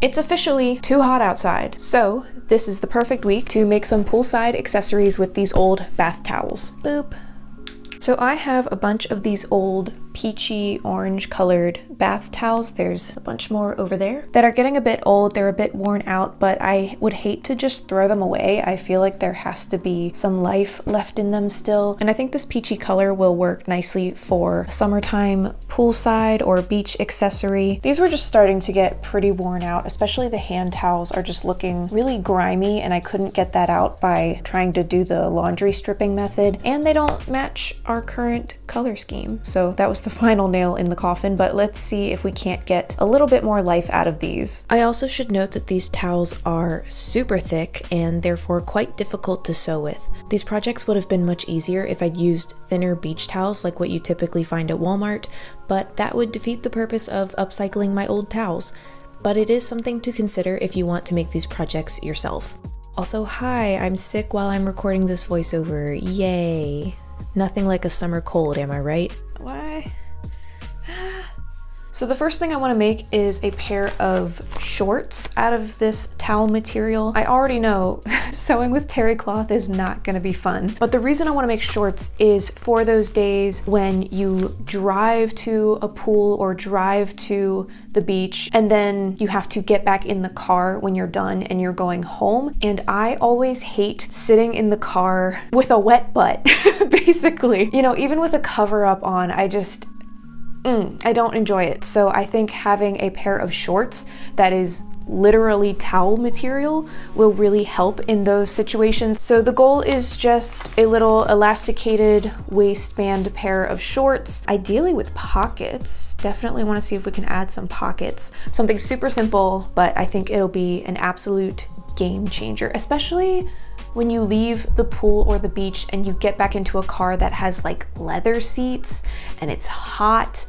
It's officially too hot outside, so this is the perfect week to make some poolside accessories with these old bath towels. Boop. So I have a bunch of these old peachy orange colored bath towels. There's a bunch more over there that are getting a bit old. They're a bit worn out, but I would hate to just throw them away. I feel like there has to be some life left in them still. And I think this peachy color will work nicely for summertime poolside or beach accessory. These were just starting to get pretty worn out, especially the hand towels are just looking really grimy, and I couldn't get that out by trying to do the laundry stripping method. And they don't match our current color scheme. So that was the final nail in the coffin, but let's see if we can't get a little bit more life out of these. I also should note that these towels are super thick and therefore quite difficult to sew with. These projects would have been much easier if I'd used thinner beach towels like what you typically find at Walmart, but that would defeat the purpose of upcycling my old towels. But it is something to consider if you want to make these projects yourself. Also, hi, I'm sick while I'm recording this voiceover. Yay. Nothing like a summer cold, am I right? Why? So the first thing I want to make is a pair of shorts out of this towel material. I already know sewing with terry cloth is not going to be fun, but the reason I want to make shorts is for those days when you drive to a pool or drive to the beach and then you have to get back in the car when you're done and you're going home. And I always hate sitting in the car with a wet butt, basically. You know, even with a cover up on, I don't enjoy it. So I think having a pair of shorts that is literally towel material will really help in those situations. So the goal is just a little elasticated waistband pair of shorts, ideally with pockets. Definitely want to see if we can add some pockets. Something super simple, but I think it'll be an absolute game changer, especially when you leave the pool or the beach and you get back into a car that has like leather seats and it's hot.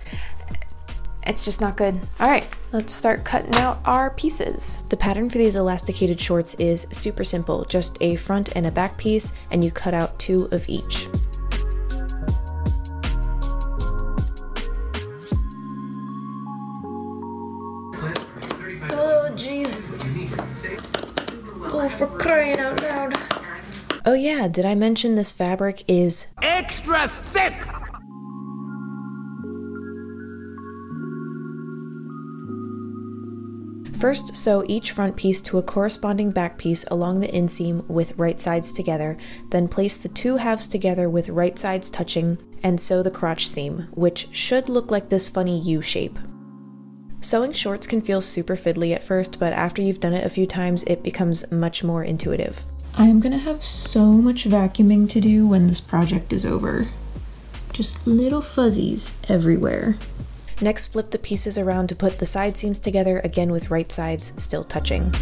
It's just not good. All right, let's start cutting out our pieces. The pattern for these elasticated shorts is super simple, just a front and a back piece, and you cut out 2 of each. Oh, jeez. Oh, for crying out loud. Oh yeah, did I mention this fabric is extra thick? First, sew each front piece to a corresponding back piece along the inseam with right sides together, then place the 2 halves together with right sides touching, and sew the crotch seam, which should look like this funny U shape. Sewing shorts can feel super fiddly at first, but after you've done it a few times, it becomes much more intuitive. I'm gonna have so much vacuuming to do when this project is over. Just little fuzzies everywhere. Next, flip the pieces around to put the side seams together, again with right sides still touching.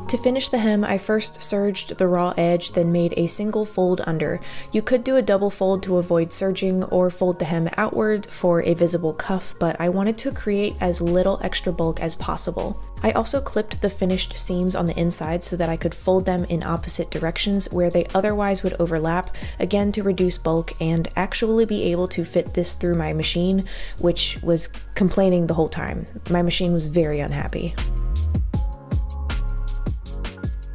To finish the hem, I first serged the raw edge, then made a single fold under. You could do a double fold to avoid serging or fold the hem outward for a visible cuff, but I wanted to create as little extra bulk as possible. I also clipped the finished seams on the inside so that I could fold them in opposite directions where they otherwise would overlap, again to reduce bulk and actually be able to fit this through my machine, which was complaining the whole time. My machine was very unhappy.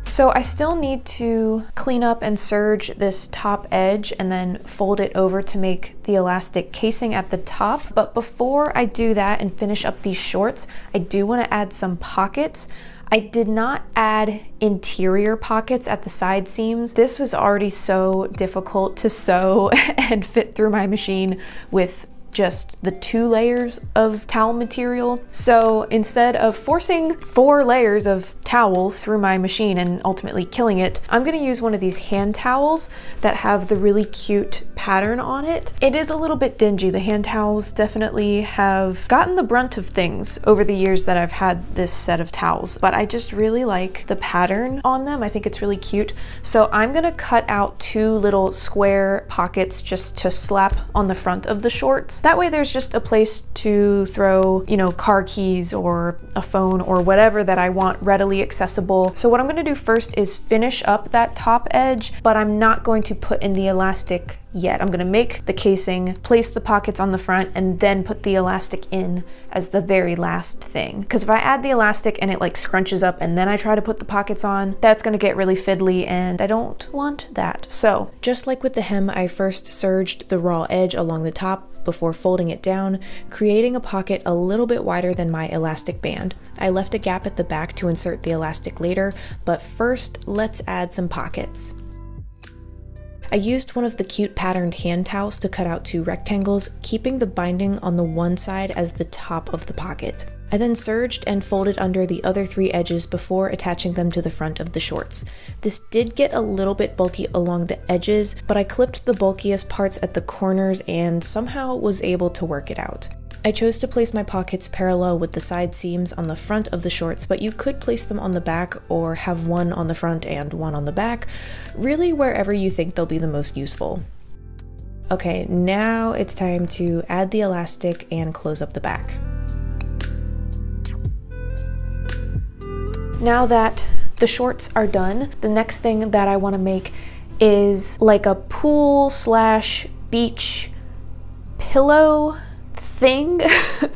So I still need to clean up and serge this top edge and then fold it over to make the elastic casing at the top. But before I do that and finish up these shorts, I do want to add some pockets. I did not add interior pockets at the side seams. This was already so difficult to sew and fit through my machine with just the 2 layers of towel material. So instead of forcing 4 layers of towel through my machine and ultimately killing it, I'm gonna use one of these hand towels that have the really cute pattern on it. It is a little bit dingy. The hand towels definitely have gotten the brunt of things over the years that I've had this set of towels, but I just really like the pattern on them. I think it's really cute. So I'm gonna cut out 2 little square pockets just to slap on the front of the shorts. That way there's just a place to throw, you know, car keys or a phone or whatever that I want readily accessible. So what I'm gonna do first is finish up that top edge, but I'm not going to put in the elastic yet. I'm gonna make the casing, place the pockets on the front, and then put the elastic in as the very last thing. Because if I add the elastic and it like scrunches up and then I try to put the pockets on, that's gonna get really fiddly and I don't want that. So just like with the hem, I first serged the raw edge along the top before folding it down, creating a pocket a little bit wider than my elastic band. I left a gap at the back to insert the elastic later, but first let's add some pockets. I used one of the cute patterned hand towels to cut out 2 rectangles, keeping the binding on the one side as the top of the pocket. I then serged and folded under the other 3 edges before attaching them to the front of the shorts. This did get a little bit bulky along the edges, but I clipped the bulkiest parts at the corners and somehow was able to work it out. I chose to place my pockets parallel with the side seams on the front of the shorts, but you could place them on the back or have one on the front and one on the back, really wherever you think they'll be the most useful. Okay, now it's time to add the elastic and close up the back. Now that the shorts are done, the next thing that I want to make is like a pool / beach pillow thing.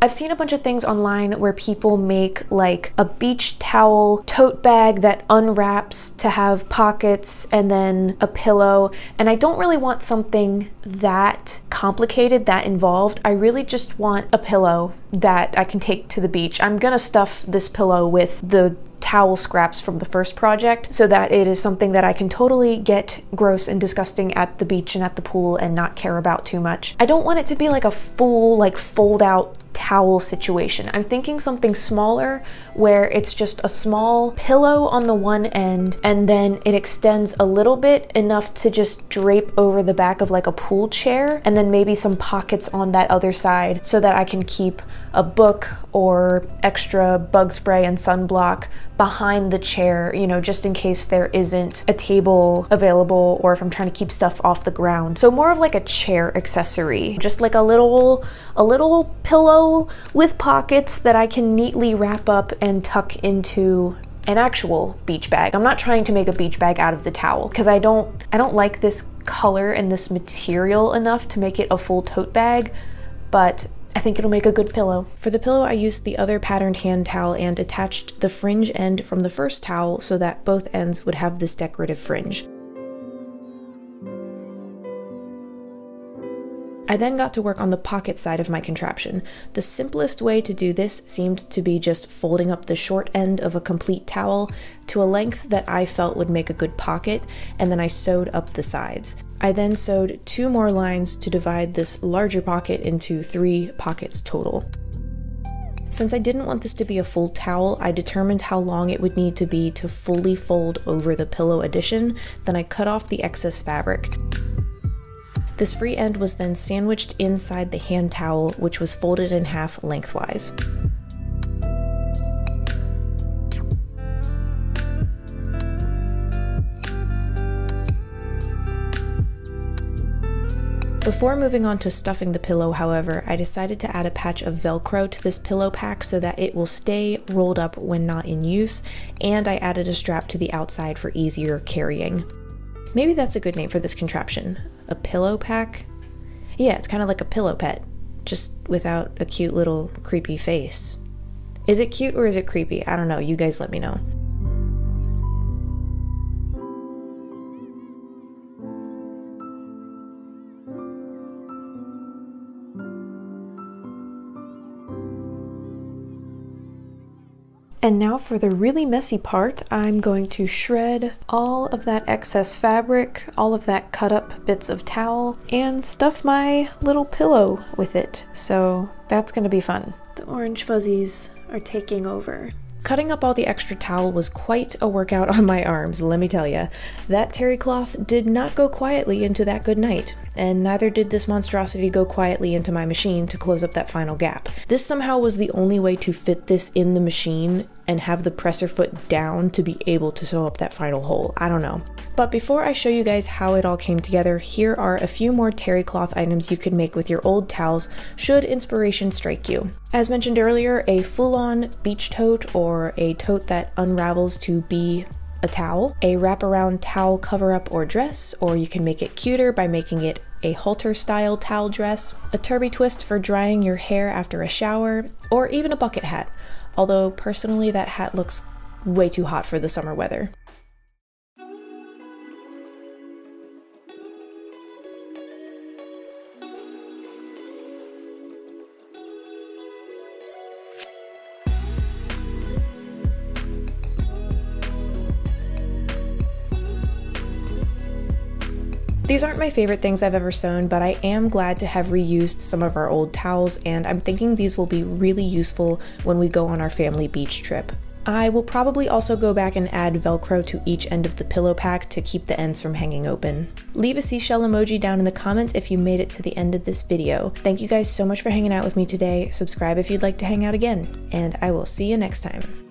I've seen a bunch of things online where people make like a beach towel tote bag that unwraps to have pockets and then a pillow, and I don't really want something that complicated, that involved. I really just want a pillow that I can take to the beach. I'm gonna stuff this pillow with the towel scraps from the first project so that it is something that I can totally get gross and disgusting at the beach and at the pool and not care about too much. I don't want it to be like a full like fold out towel situation. I'm thinking something smaller where it's just a small pillow on the one end and then it extends a little bit enough to just drape over the back of like a pool chair, and then maybe some pockets on that other side so that I can keep a book or extra bug spray and sunblock behind the chair, you know, just in case there isn't a table available or if I'm trying to keep stuff off the ground. So more of like a chair accessory, just like a little pillow with pockets that I can neatly wrap up and tuck into an actual beach bag. I'm not trying to make a beach bag out of the towel because I don't like this color and this material enough to make it a full tote bag, but I think it'll make a good pillow. For the pillow, I used the other patterned hand towel and attached the fringe end from the first towel so that both ends would have this decorative fringe. I then got to work on the pocket side of my contraption. The simplest way to do this seemed to be just folding up the short end of a complete towel to a length that I felt would make a good pocket, and then I sewed up the sides. I then sewed 2 more lines to divide this larger pocket into 3 pockets total. Since I didn't want this to be a full towel, I determined how long it would need to be to fully fold over the pillow addition, then I cut off the excess fabric. This free end was then sandwiched inside the hand towel, which was folded in half lengthwise. Before moving on to stuffing the pillow, however, I decided to add a patch of Velcro to this pillow pack so that it will stay rolled up when not in use, and I added a strap to the outside for easier carrying. Maybe that's a good name for this contraption. A pillow pack? Yeah, it's kind of like a pillow pet, just without a cute little creepy face. Is it cute or is it creepy? I don't know, you guys let me know. And now for the really messy part, I'm going to shred all of that excess fabric, all of that cut up bits of towel, and stuff my little pillow with it. So that's gonna be fun. The orange fuzzies are taking over. Cutting up all the extra towel was quite a workout on my arms, let me tell ya. That terry cloth did not go quietly into that good night, and neither did this monstrosity go quietly into my machine to close up that final gap. This somehow was the only way to fit this in the machine and have the presser foot down to be able to sew up that final hole. I don't know. But before I show you guys how it all came together, here are a few more terry cloth items you could make with your old towels should inspiration strike you. As mentioned earlier, a full-on beach tote or a tote that unravels to be a towel, a wraparound towel cover-up or dress, or you can make it cuter by making it a halter-style towel dress, a turby twist for drying your hair after a shower, or even a bucket hat, although personally that hat looks way too hot for the summer weather. These aren't my favorite things I've ever sewn, but I am glad to have reused some of our old towels, and I'm thinking these will be really useful when we go on our family beach trip. I will probably also go back and add Velcro to each end of the pillow pack to keep the ends from hanging open. Leave a seashell emoji down in the comments if you made it to the end of this video. Thank you guys so much for hanging out with me today. Subscribe if you'd like to hang out again, and I will see you next time.